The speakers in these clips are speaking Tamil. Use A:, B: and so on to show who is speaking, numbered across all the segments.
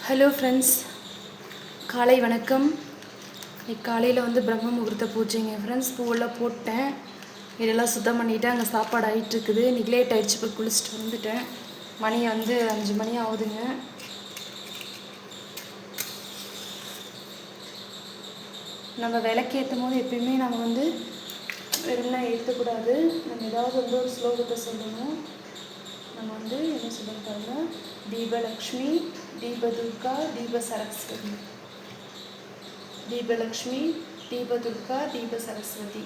A: ஹலோ ஃப்ரெண்ட்ஸ், காலை வணக்கம். காலையில் பிரம்ம முகூர்த்த பூஜைங்க ஃப்ரெண்ட்ஸ். பூவெல்லாம் போட்டேன், இதெல்லாம் சுத்தம் பண்ணிவிட்டேன். அங்கே சாப்பாடு ஆகிட்டுருக்குது. இன்றைக்கி லேட் ஆகிடுச்சு, போய் குளிச்சுட்டு வந்துட்டேன். மணி 5 மணி ஆகுதுங்க. நம்ம விளக்கேற்றும் போது எப்பயுமே நம்ம வெறும்லாம் ஏற்றக்கூடாது. நம்ம ஏதாவது ஒரு ஸ்லோகத்தை சொல்லணும். நம்ம என்ன சொல்லியிருக்காங்க, தீபலக்ஷ்மி, தீபதுர்கா, தீப சரஸ்வதி. தீபலக்ஷ்மி, தீபதுர்கா, தீப சரஸ்வதி.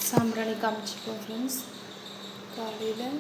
A: சாம்பிராணி காமிச்சிப்போம் ஃப்ரெண்ட்ஸ். காலையில்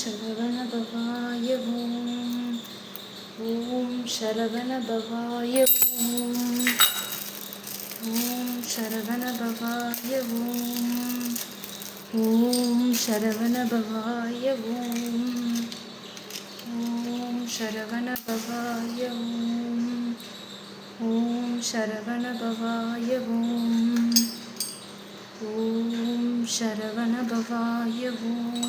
A: शरवणभवाय ओम. ओम शरवणभवाय ओम. ओम शरवणभवाय ओम. ओम शरवणभवाय ओम. ओम शरवणभवाय ओम. ओम शरवणभवाय ओम. ओम शरवणभवाय ओम.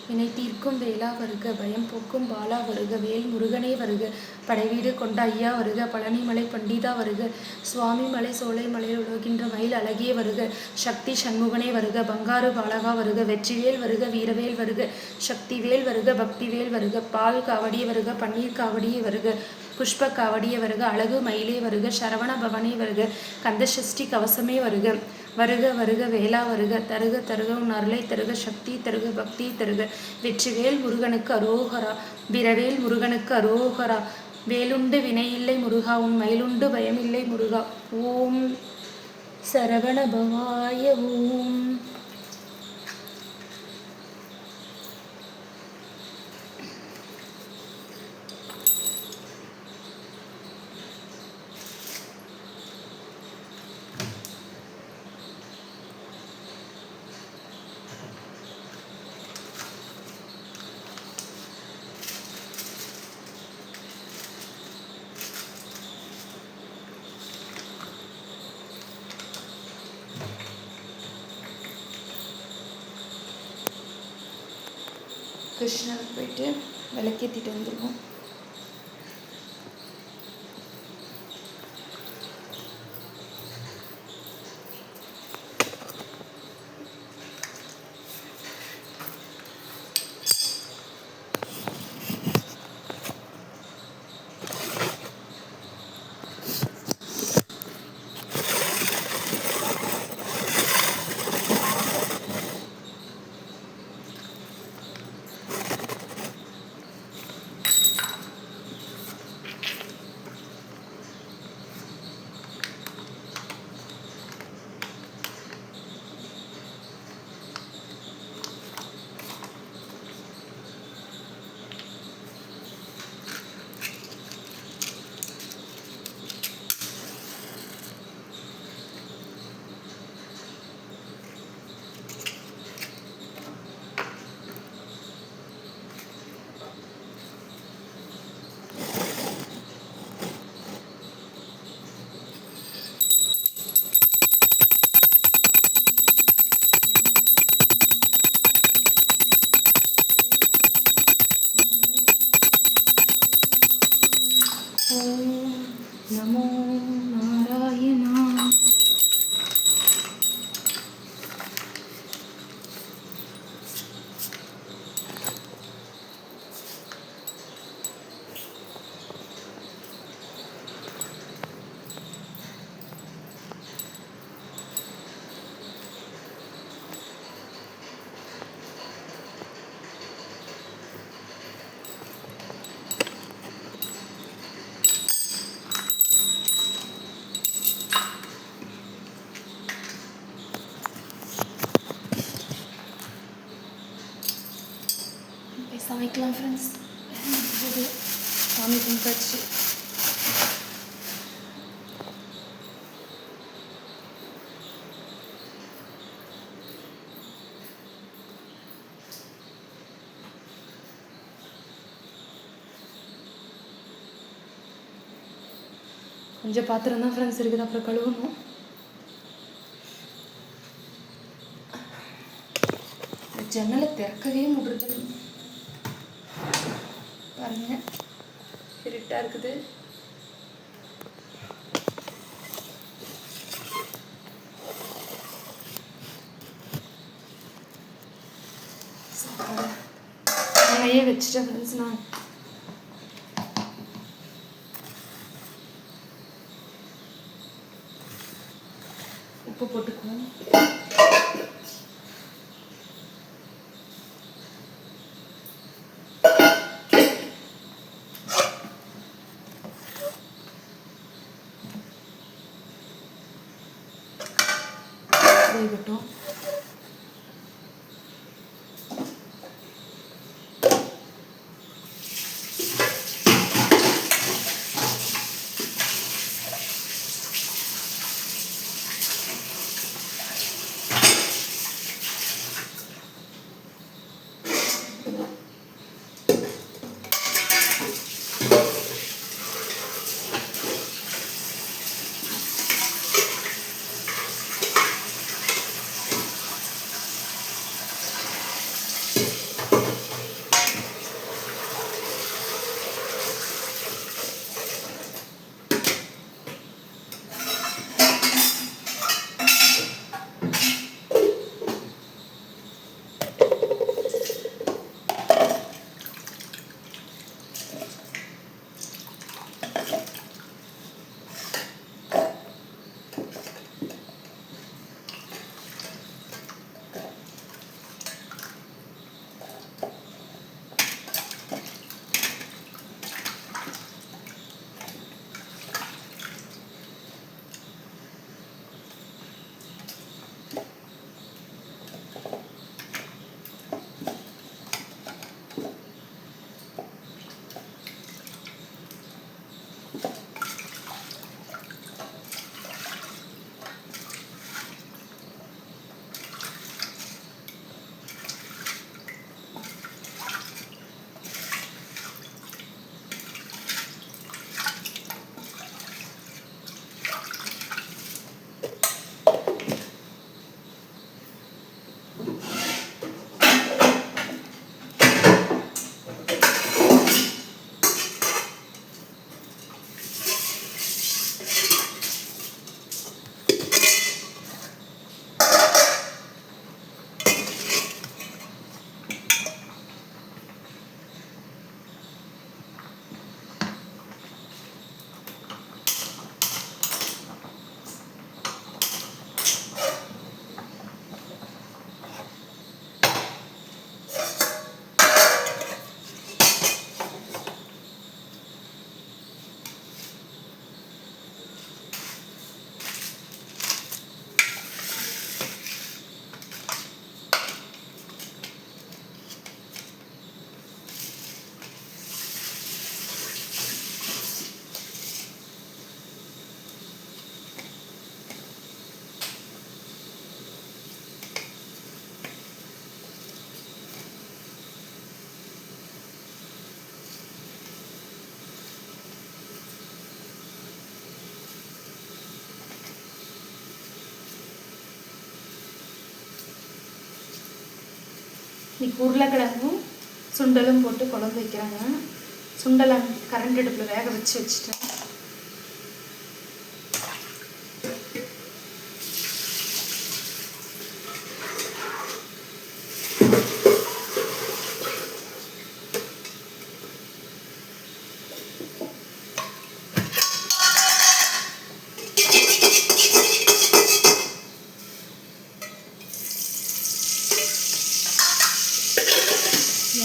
A: வினை தீர்க்கும் வேளா வருக, பயம் போக்கும் பாலா வருக, வேல் முருகனே வருக, படைவீடு கொண்ட ஐயா வருக, பழனிமலை பண்டிதா வருக, சுவாமி மலை சோலை மலையில் உலகின்ற மயில் அழகிய வருக, சக்தி சண்முகனே வருக, பங்காரு பாலகா வருக, வெற்றிவேல் வருக, வீரவேல் வருக, சக்திவேல் வருக, பக்திவேல் வருக, பால் காவடிய வருக, பன்னீர் காவடியே வருக, புஷ்ப காவடிய வருக, அழகு மயிலே வருக, சரவண பவனே வருக, கந்தசஷ்டி கவசமே வருக, வருக வருக வேளா வருக, தருக தருக உன் அருளை தருக, சக்தி தருக, பக்தி தருக, வெற்றிவேல் முருகனுக்கு அரோகரா, வீரவேல் முருகனுக்கு அரோகரா, வேலுண்டு வினையில்லை முருகா, உன் மயிலுண்டு பயமில்லை முருகா. ஓம் சரவண பவாய ஓம். கிருஷ்ணருக்கு போயிட்டு விளக்கேற்றிட்டு வந்துடுவோம். நமோ நாராயணா. சமைக்கலாம் ஃப்ரெண்ட்ஸ். சாமி கும்பிட்டாச்சு. கொஞ்சம் பாத்திரம் தான் ஃப்ரெண்ட்ஸ் இருக்குது, அப்புறம் கழுவணும். ஜன்னலை திறக்கவே முடியுது பாருங்க, இருட்டாக இருக்குது. நிறைய வச்சுட்டேன் ஃப்ரெண்ட்ஸ். நான் உப்பு போட்டுக்குவோம். வேகட்டும். இன்னைக்கு உருளைக்கிழங்கும் சுண்டலும் போட்டு குழம்பு வைக்கிறாங்க. சுண்டலை கரண்ட் அடுப்பில் வேக வச்சுட்டேன்.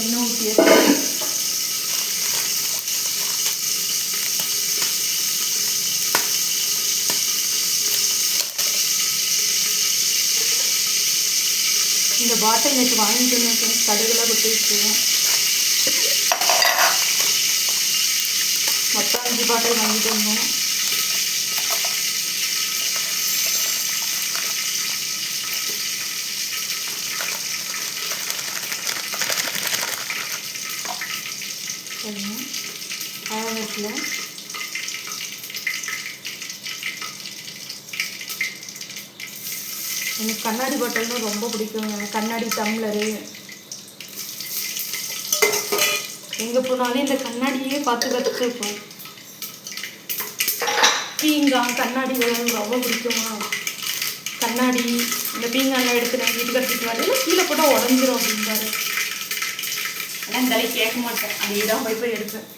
A: எண்ணெய் ஊற்றியாச்சு. இந்த பாட்டில் நேற்று வாங்கிட்டு வந்தேன், கடுகுலாம் கொட்டி வச்சுருவேன். மொத்தம் 5 பாட்டில் வாங்கிட்டு வந்தோம். அழகத்தில் எனக்கு கண்ணாடி பாட்டில்னு ரொம்ப பிடிக்குங்க. கண்ணாடி டம்ளரு எங்கே போனாலும் இந்த கண்ணாடியே பார்த்து கற்றுருப்போம். பீங்கான் கண்ணாடி ரொம்ப பிடிக்குமா. கண்ணாடி இந்த பீங்கான்லாம் எடுத்து நான் வீட்டு கட்டிட்டு வரல, கீழே போட்டால் உடஞ்சிரும் அப்படின்பாரு. ஆனால் இந்த தலைக்கு கேட்க மாட்டேன், அதே தான் போய் எடுப்பேன்.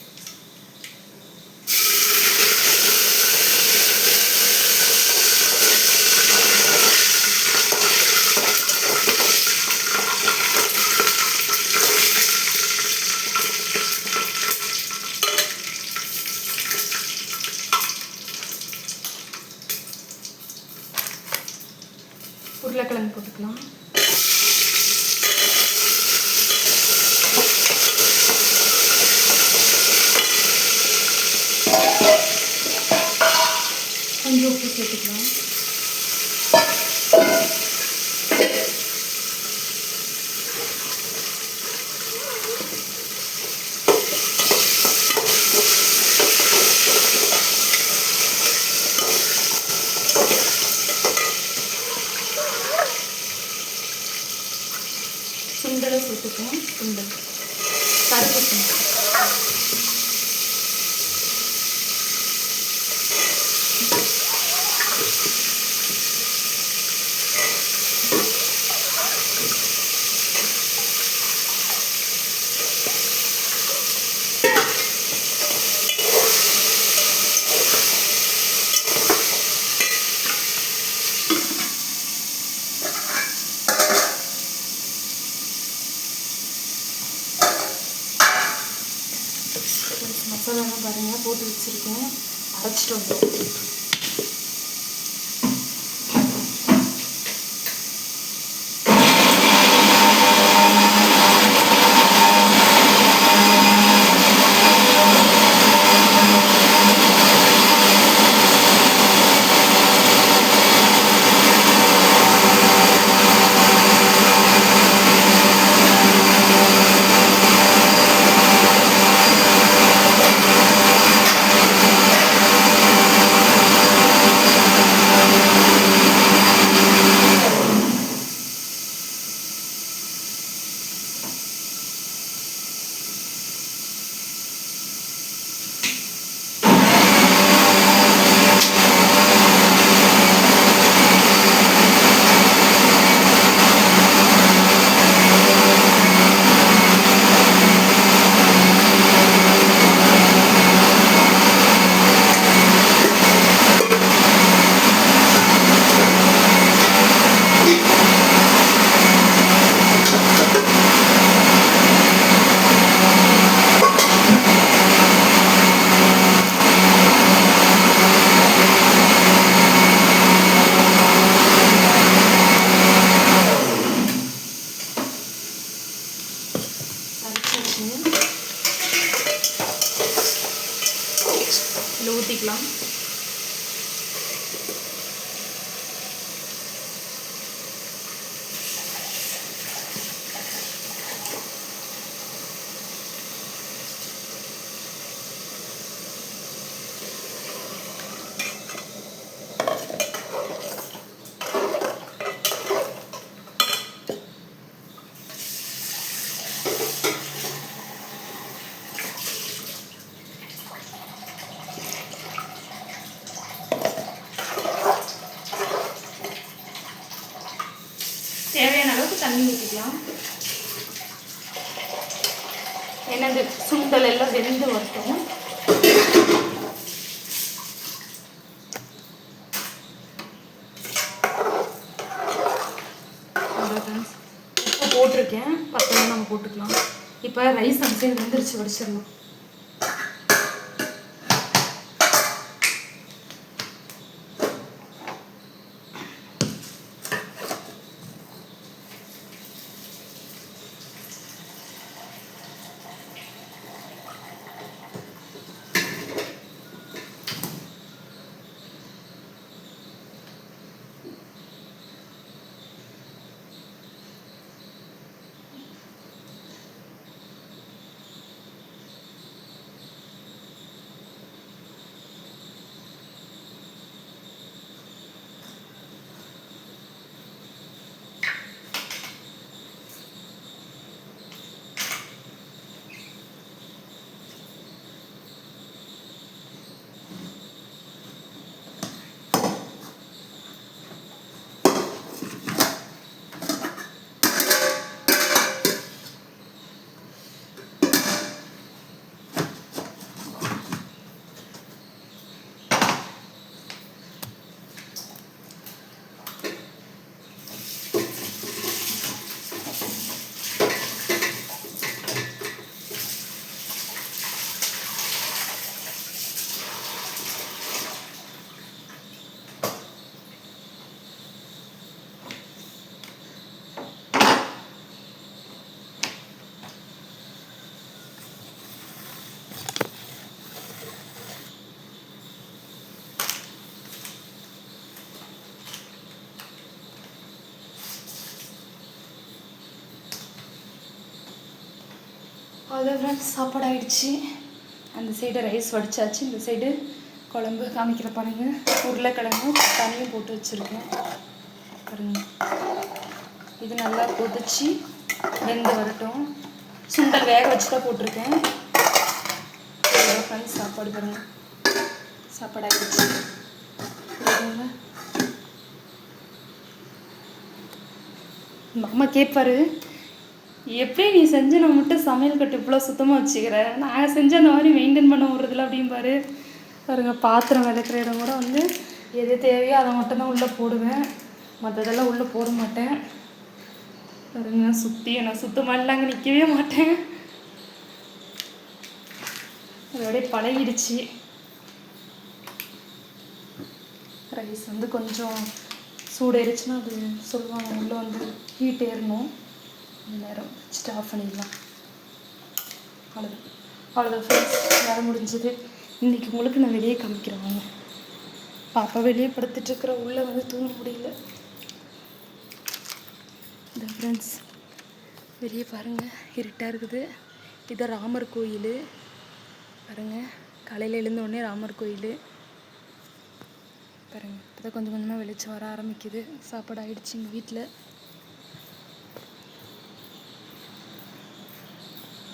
A: உருளைக்கிழங்கு போட்டுக்கலாம். கொஞ்சம் உப்பு சேர்த்துக்கலாம். சுண்டலை சேர்த்துக்கலாம். சுண்டல் கருப்பு சுண்டல். மசாலாலாம் பாருங்கள் போட்டு வச்சுருக்கேன், அரைச்சிட்டு வந்துடும். இதில் ஊற்றிக்கலாம். தேவையான அளவுக்கு தண்ணி ஊற்றிக்கலாம். ஏன்னா இந்த சுண்டல் எல்லாம் வெந்து வரட்டும். உப்பு போட்டிருக்கேன், பத்தலாம் நம்ம போட்டுக்கலாம். இப்போ ரைஸ் அந்த சைடு வெந்துருச்சு, வடிச்சிடலாம். அவ்வளோ ஃப்ரெண்ட்ஸ், சாப்பாடு ஆகிடுச்சு. அந்த சைடு ரைஸ் வடிச்சாச்சு, இந்த சைடு குழம்பு காமிக்கிற பாருங்க. உருளைக்கிழங்கு தண்ணியும் போட்டு வச்சுருக்கேன் பாருங்க. இது நல்லா கொதிச்சு வெந்து வரட்டும். சுண்டல் வேக வச்சு தான் போட்டிருக்கேன். ஃப்ரெண்ட்ஸ், சாப்பாடு பாருங்க, சாப்பாடு ஆகிடுச்சு. மாமா கேட்பாரு, எப்படி நீ செஞ்ச நான் மட்டும் சமையல் கட்டு இவ்வளோ சுத்தமாக வச்சுக்கிற, நான் செஞ்ச அந்த மாதிரி மெயின்டைன் பண்ண விட்றதில்ல அப்படிம்பாரு. பாருங்க, பாத்திரம் விளக்குற இடம் கூட வந்து எது தேவையோ அதை மட்டும்தான் உள்ளே போடுவேன், மற்றதெல்லாம் உள்ளே போட மாட்டேன். பாருங்க, நான் சுத்தமாக இல்லாங்க நிற்கவே மாட்டேன். அதோடய பழகிடுச்சு. ரைஸ் வந்து கொஞ்சம் சூடேறிச்சுன்னா அது சொல்லுவாங்க, உள்ளே வந்து ஹீட் ஏறணும். நேரம் வச்சுட்டு ஆஃப் பண்ணிடலாம். அவ்வளோதான் ஃப்ரெண்ட்ஸ், வேலை முடிஞ்சது. இன்றைக்கி உங்களுக்கு நான் வெளியே காமிக்கிறேன். பாப்பா வெளியே படுத்துட்ருக்குற, உள்ளே வந்து தூங்க முடியல. இந்த ஃப்ரெண்ட்ஸ், வெளியே பாருங்கள், இருட்டாக இருக்குது. இது ராமர் கோயில் பாருங்கள். காலையில் எழுந்தோடனே ராமர் கோயில் பாருங்கள். இப்போ தான் கொஞ்சம் கொஞ்சமாக வெளிச்சம் வர ஆரம்பிக்குது. சாப்பாடு ஆகிடுச்சு எங்கள் வீட்டில்.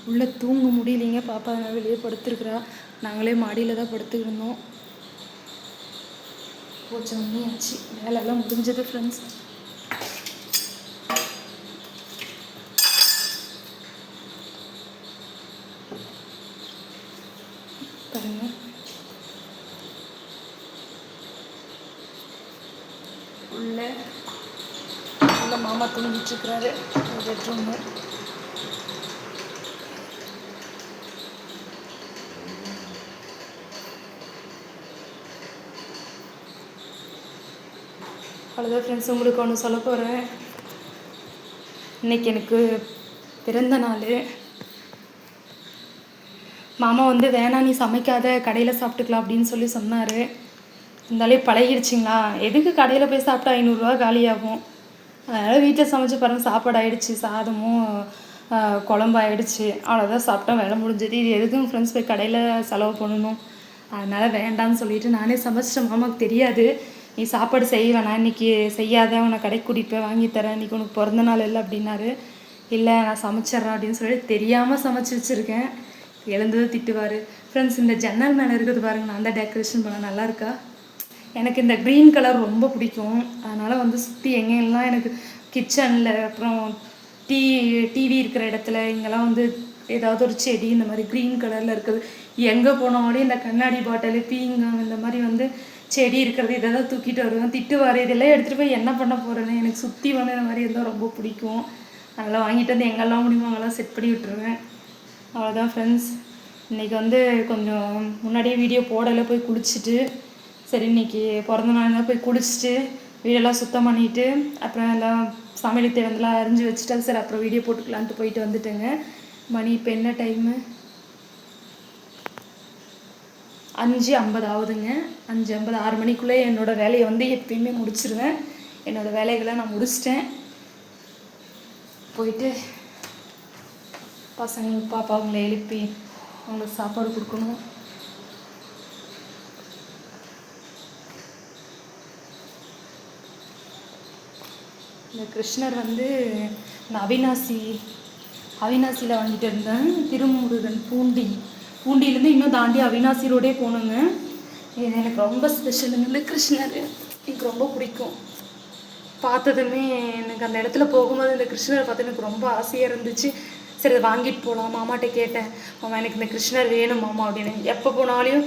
A: உள்ளே தூங்க முடியலைங்க, பாப்பா வெளியே படுத்துருக்குறா. நாங்களே மாடியில் தான் படுத்துக்கிருந்தோம். கொஞ்சம் ஆச்சு, வேலையெல்லாம் முடிஞ்சது ஃப்ரெண்ட்ஸ். பாருங்க, உள்ள மாமா தூங்கிட்டுருக்குறாரு பெட்ரூமு. அவ்வளோதான் ஃப்ரெண்ட்ஸ், உங்களுக்கு ஒன்று சொல்ல போகிறேன். இன்றைக்கி எனக்கு பிறந்த நாள். மாமா வந்து வேணாம் நீ சமைக்காத, கடையில் சாப்பிட்டுக்கலாம் அப்படின்னு சொன்னார். இருந்தாலே பழகிடுச்சிங்களா, எதுக்கு கடையில் போய் சாப்பிட்டா 500 ரூபா காலியாகும். அதனால் வீட்டில் சமைச்சு பாருங்கள், சாப்பாடு ஆகிடுச்சு, சாதமும் குழம்பு ஆகிடுச்சு. அவ்வளோதான், சாப்பிட்டா வேலை முடிஞ்சது. இது எதுக்கும் ஃப்ரெண்ட்ஸ் போய் கடையில் செலவு பண்ணணும், அதனால் வேண்டான்னு சொல்லிவிட்டு நானே சமைச்சிட்டேன். மாமாவுக்கு தெரியாது, நீ சாப்பாடு செய்ய வேணாம், இன்றைக்கி செய்யாத, உன்னை கடைக்கு கூட்டிகிட்டு போய் வாங்கித்தரேன், இன்றைக்கி உனக்கு பிறந்த நாள் இல்லை அப்படின்னாரு. இல்லை நான் சமைச்சிட்றேன் அப்படின்னு சொல்லிட்டு தெரியாமல் சமைச்சு வச்சுருக்கேன். எழுந்ததும் திட்டுவார். ஃப்ரெண்ட்ஸ், இந்த ஜன்னல் மேலே இருக்கிறது பாருங்கள், நான் தான் டெக்கரேஷன் பண்ண நல்லா இருக்கா. எனக்கு இந்த க்ரீன் கலர் ரொம்ப பிடிக்கும். அதனால் வந்து சுற்றி எங்கெல்லாம் எனக்கு கிச்சனில், அப்புறம் டிவி இருக்கிற இடத்துல இங்கெல்லாம் வந்து ஏதாவது ஒரு செடி இந்த மாதிரி க்ரீன் கலரில் இருக்குது. எங்கே போனாலும் இந்த கண்ணாடி பாட்டில், பீங்கான் இந்த மாதிரி வந்து செடி இருக்கிறது இதெல்லாம் தூக்கிட்டு வருவேன். திட்டுவார், இதெல்லாம் எடுத்துகிட்டு போய் என்ன பண்ண போகிறேன்னு. எனக்கு சுற்றி வந்து இந்த மாதிரி இருந்தால் ரொம்ப பிடிக்கும். அதெல்லாம் வாங்கிட்டு வந்து எங்கெல்லாம் முடியுமோ அங்கெல்லாம் செட் பண்ணி விட்டுருவேன். அவ்வளோதான் ஃப்ரெண்ட்ஸ். இன்றைக்கி வந்து கொஞ்சம் முன்னாடியே வீடியோ போடலை, போய் குளிச்சுட்டு, சரி இன்றைக்கி பிறந்த நாள் போய் குளிச்சுட்டு வீடெல்லாம் சுத்தம் பண்ணிவிட்டு அப்புறம் எல்லாம் சமையல் தேவையெல்லாம் அரிஞ்சு வச்சுட்டா சரி அப்புறம் வீடியோ போட்டுக்கலான்ட்டு போயிட்டு வந்துட்டேங்க. மணி இப்போ என்ன டைமு? 5:50 ஆகுதுங்க. 5:50, 6 மணிக்குள்ளே என்னோடய வேலையை வந்து எப்பயுமே முடிச்சிருவேன். என்னோடய வேலைகளை நான் முடிச்சிட்டேன். போயிட்டு பாப்பா அவங்களை எழுப்பி அவங்களுக்கு சாப்பாடு கொடுக்கணும். இந்த கிருஷ்ணர் வந்து நான் அவினாசியில் வாங்கிட்டு இருந்தேன். திருமுருகன் பூண்டியிலேருந்து இன்னும் தாண்டி அவினாசி ரோடே போகணுங்க. இது எனக்கு ரொம்ப ஸ்பெஷலுங்க. இந்த கிருஷ்ணர் எனக்கு ரொம்ப பிடிக்கும். பார்த்ததுமே எனக்கு அந்த இடத்துல போகும்போது இந்த கிருஷ்ணரை பார்த்து எனக்கு ரொம்ப ஆசையாக இருந்துச்சு. சரி அதை வாங்கிட்டு போகலாம். மாமாட்ட கேட்டேன், மாமா எனக்கு இந்த கிருஷ்ணர் வேணும் மாமா அப்படின்னு. எப்போ போனாலையும்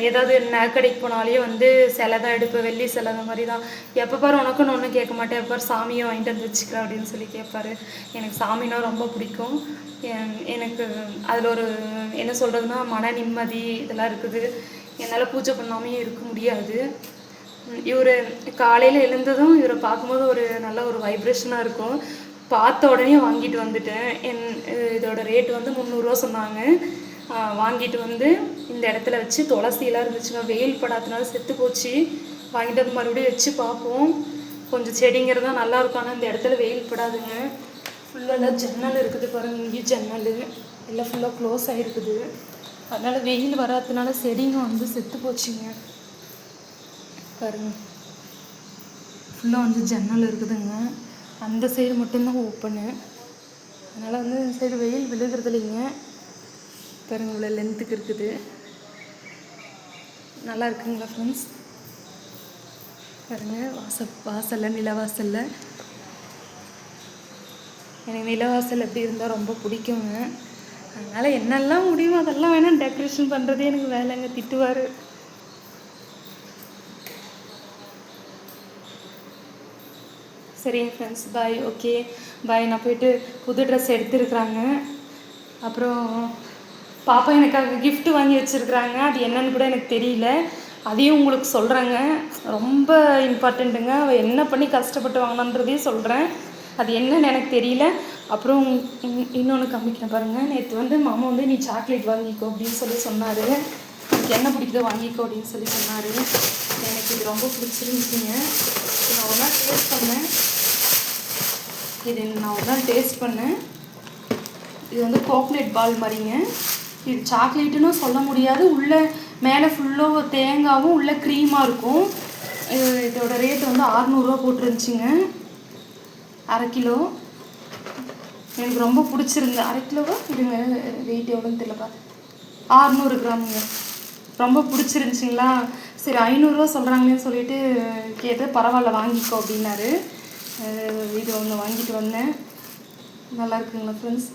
A: ஏதாவது நகைக்கடைக்கு போனாலையும் வந்து சிலை தான் எடுப்பேன், வெள்ளி சிலை அந்த மாதிரி தான். எப்போ பாரு உனக்குன்னு ஒன்றும் கேட்க மாட்டேன், எப்போ பாரு சாமியை வாங்கிட்டு வந்து வச்சுக்கிறேன் அப்படின்னு சொல்லி கேட்பாரு. எனக்கு சாமினா ரொம்ப பிடிக்கும். எனக்கு அதில் ஒரு என்ன சொல்கிறதுனா மன நிம்மதி இதெல்லாம் இருக்குது. என்னால் பூஜை பண்ணாமையும் இருக்க முடியாது. இவர் காலையில் எழுந்ததும் இவரை பார்க்கும்போது ஒரு நல்ல ஒரு வைப்ரேஷனாக இருக்கும். பார்த்த உடனே வாங்கிட்டு வந்துட்டேன். இதோட ரேட்டு வந்து 300 ரூபா சொன்னாங்க. வாங்கிட்டு வந்து இந்த இடத்துல வச்சு துளசியெல்லாம் இருந்துச்சுங்க. வெயில் படாதனால செத்து போச்சு. வாங்கிட்டு வந்து மறுபடியும் வச்சு பார்ப்போம். கொஞ்சம் செடிங்கிறது தான் நல்லாயிருக்கும். ஆனால் இந்த இடத்துல வெயில் படாதுங்க. ஃபுல்லாக ஜன்னல் இருக்குது பாருங்கள். இங்கேயும் ஜன்னல் எல்லாம் ஃபுல்லாக க்ளோஸ் ஆகிருக்குது. அதனால் வெயில் வராததுனால செடிங்க வந்து செத்து போச்சுங்க. பாருங்கள் ஃபுல்லாக வந்து ஜன்னல் இருக்குதுங்க. அந்த சைடு மட்டும்தான் ஓப்பனு. அதனால் வந்து இந்த சைடு வெயில் விழுகிறது இல்லைங்க. பாருங்கள் இவ்வளோ லென்த்துக்கு இருக்குது. நல்லா இருக்குங்களா ஃப்ரெண்ட்ஸ்? பாருங்கள் வாசலில் நிலவாசலில் எனக்கு நிலவாசல் எப்படி இருந்தால் ரொம்ப பிடிக்குங்க. அதனால் என்னெல்லாம் முடியுமோ அதெல்லாம் வேணால் டெக்கரேஷன் பண்ணுறதே எனக்கு வேலைங்க. திட்டுவார். சரிங்க ஃப்ரெண்ட்ஸ், பாய். Okay bye. நான் போயிட்டு புது ட்ரெஸ் எடுத்துருக்குறாங்க. அப்புறம் பாப்பா எனக்காக கிஃப்ட் வாங்கி வச்சுருக்குறாங்க. அது என்னன்னு கூட எனக்கு தெரியல. அதையும் உங்களுக்கு சொல்கிறேங்க. ரொம்ப இம்பார்ட்டண்ட்டுங்க. அவள் என்ன பண்ணி கஷ்டப்பட்டு வாங்கினன்றதையும் சொல்கிறேன். அது என்னன்னு எனக்கு தெரியல. அப்புறம் இன்னொன்று காமிக்கிறேன் பாருங்கள். நேற்று வந்து மாமா வந்து நீ சாக்லேட் வாங்கிக்கோ அப்படின்னு சொன்னார். எனக்கு என்ன பிடிக்குதோ வாங்கிக்கோ அப்படின்னு சொன்னார். எனக்கு இது ரொம்ப பிடிச்சிருந்துச்சிங்க. நான் ஒரு நாள் டேஸ்ட் பண்ணேன். இது வந்து கோகனட் பால் மாதிரிங்க. இது சாக்லேட்டுன்னு சொல்ல முடியாது. உள்ளே மேலே ஃபுல்லாக தேங்காவும் உள்ளே க்ரீமாக இருக்கும். இதோட ரேட்டு வந்து 600 ரூபா போட்டுருந்துச்சிங்க. 1/2 கிலோ. எனக்கு ரொம்ப பிடிச்சிருந்து. 1/2 கிலோவா இதுங்க வெயிட் எவ்வளோன்னு தெரியலப்பா. 600 கிராமுங்க. ரொம்ப பிடிச்சிருந்துச்சிங்களா. சரி 500 ரூபா சொல்கிறாங்களேன்னு சொல்லிட்டு கேட்டு பரவாயில்ல வாங்கிக்கோ அப்படின்னாரு. இது ஒன்று வாங்கிட்டு வந்தேன். நல்லா இருக்குங்களா ஃப்ரெண்ட்ஸ்?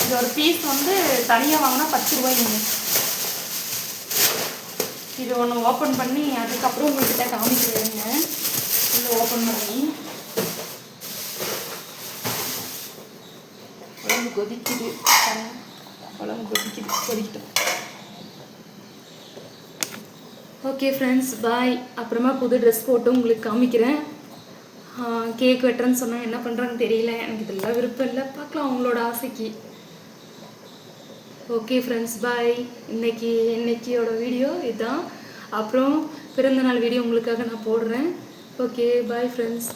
A: இதோட பீஸ் வந்து தனியாக வாங்கினா 10 ரூபாய்ங்க. இது ஒன்று ஓப்பன் பண்ணி அதுக்கப்புறம் உங்கள்கிட்ட காமிக்கிறேங்க. இதை ஓப்பன் பண்ணி உடம்பு கொதிக்குது. கொதிக்கிட்டோம். ஓகே ஃப்ரெண்ட்ஸ், பாய். அப்புறமா புது ட்ரெஸ் போட்டு உங்களுக்கு காமிக்கிறேன். கேக் வெட்டுறேன்னு சொன்னால் என்ன பண்ணுறான்னு தெரியல. எனக்கு இதெல்லாம் விருப்பம் இல்லை. பார்க்கலாம் அவங்களோட ஆசைக்கு. ஓகே ஃப்ரெண்ட்ஸ், பாய். இன்னைக்கியோட வீடியோ இதுதான். அப்புறம் பிறந்தநாள் வீடியோ உங்களுக்காக நான் போடுறேன். Okay bye friends.